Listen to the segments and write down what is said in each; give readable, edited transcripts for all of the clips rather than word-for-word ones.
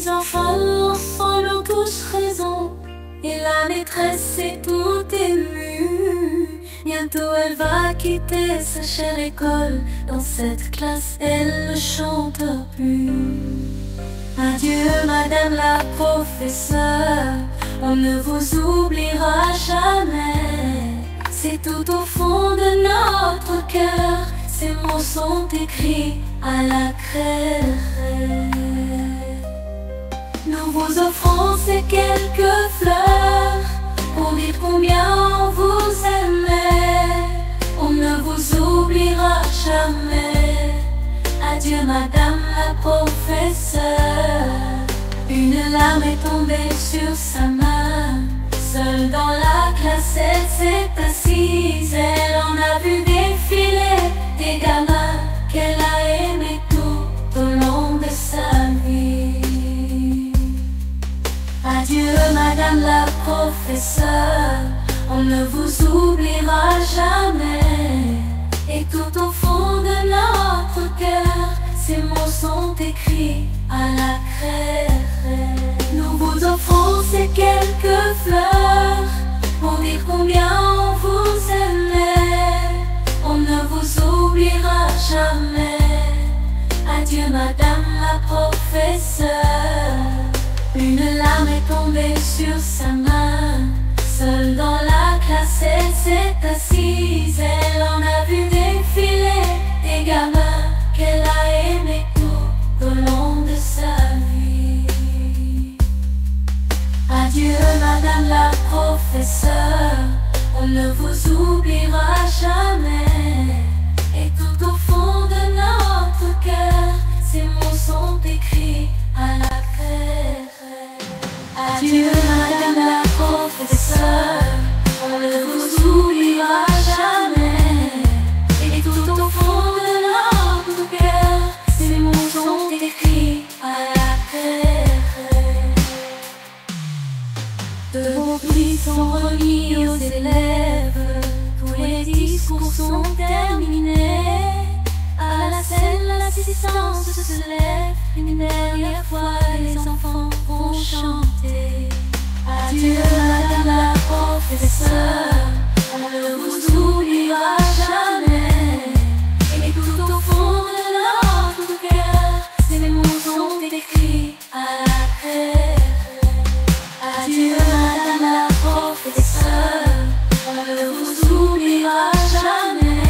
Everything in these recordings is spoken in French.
petits enfants ont tous raison. Et la maîtresse est tout émue. Bientôt elle va quitter sa chère école. Dans cette classe elle ne chante plus. Adieu madame la professeure, on ne vous oubliera jamais. C'est tout au fond de notre cœur, ces mots sont écrits à la craie. Nous vous offrons ces quelques fleurs pour dire combien on vous aimait. On ne vous oubliera jamais. Adieu madame la professeure. Une larme est tombée sur sa main. Seule dans la classe elle s'est assise. Elle en a vu défiler des gamins qu'elle a aimés tout au long de sa vie. Adieu madame la professeure, on ne vous oubliera jamais. Et tout au fond de notre cœur, ces mots sont écrits à la craie. Nous vous offrons ces quelques fleurs pour dire combien on vous aimait. On ne vous oubliera jamais. Adieu madame la professeure. Une larme est tombée sur sa main. Seule dans la classe elle s'est assise. Elle en a vu défiler des gamins qu'elle a aimés tout au long de sa vie. Adieu madame la professeure, on ne vous oubliera jamais. Et tout au fond de notre cœur, ces mots sont écrits à la craie. Adieu madame la professeure, on ne vous oubliera jamais. Et tout au fond de notre cœur, ces mots sont écrits à la craie. De beaux prix sont remis aux élèves, tous les discours sont terminés. À la scène l'assistance se lève, une dernière fois les enfants vont chanter. Adieu madame la professeure, on ne vous oubliera jamais. Et tout au fond de notre cœur, ces mots sont écrits à la craie. Adieu madame la professeure, on ne vous oubliera jamais.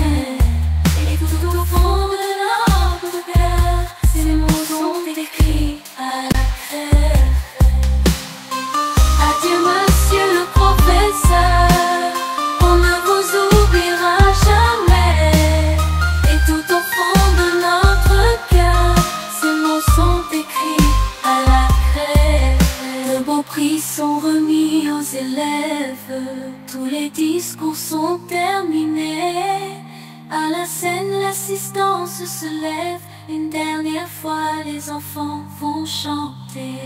Et tout au fond de notre cœur, ces mots sont écrits à la craie. Adieu monsieur le professeur, on ne vous oubliera jamais. Et tout au fond de notre cœur, ces mots sont écrits à la craie. De beaux prix sont remis aux élèves, tous les discours sont terminés. À la scène l'assistance se lève, une dernière fois les enfants vont chanter.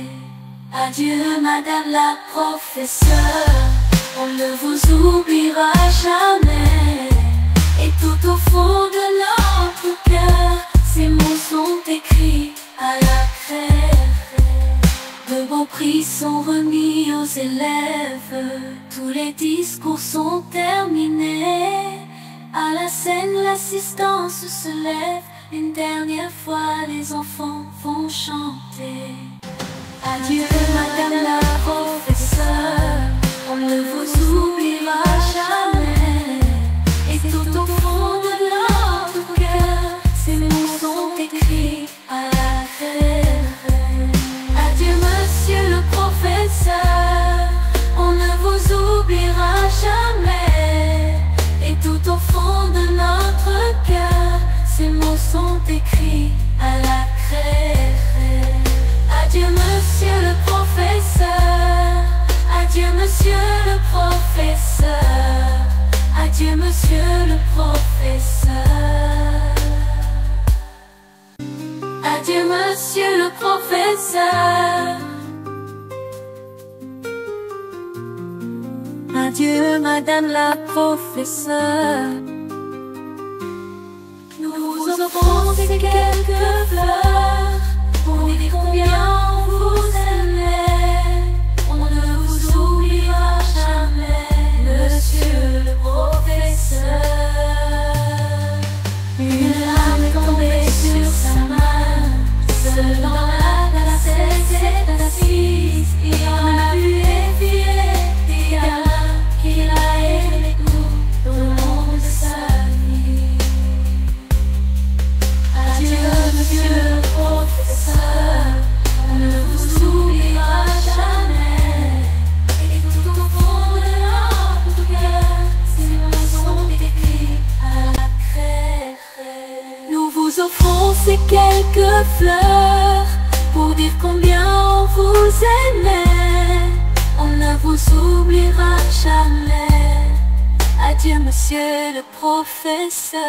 Adieu madame la professeure, on ne vous oubliera jamais. Et tout au fond de notre cœur, ces mots sont écrits à la craie. De beaux prix sont remis aux élèves, tous les discours sont terminés. À la scène l'assistance se lève, une dernière fois les enfants vont chanter. Adieu madame la professeure, on ne vous oubliera jamais. Et tout au fond de notre cœur, ces mots sont écrits à la craie. Adieu monsieur le professeur, on ne vous oubliera jamais. Et tout au fond de notre cœur, ces mots sont écrits à la craie. Adieu monsieur le professeur, adieu monsieur le professeur, adieu monsieur le professeur. Adieu monsieur le professeur. Adieu madame la professeure. Nous vous offrons ces quelques fleurs pour dire combien on vous aime. offrons ces quelques fleurs pour dire combien on vous aimait. On ne vous oubliera jamais. Adieu, monsieur le professeur.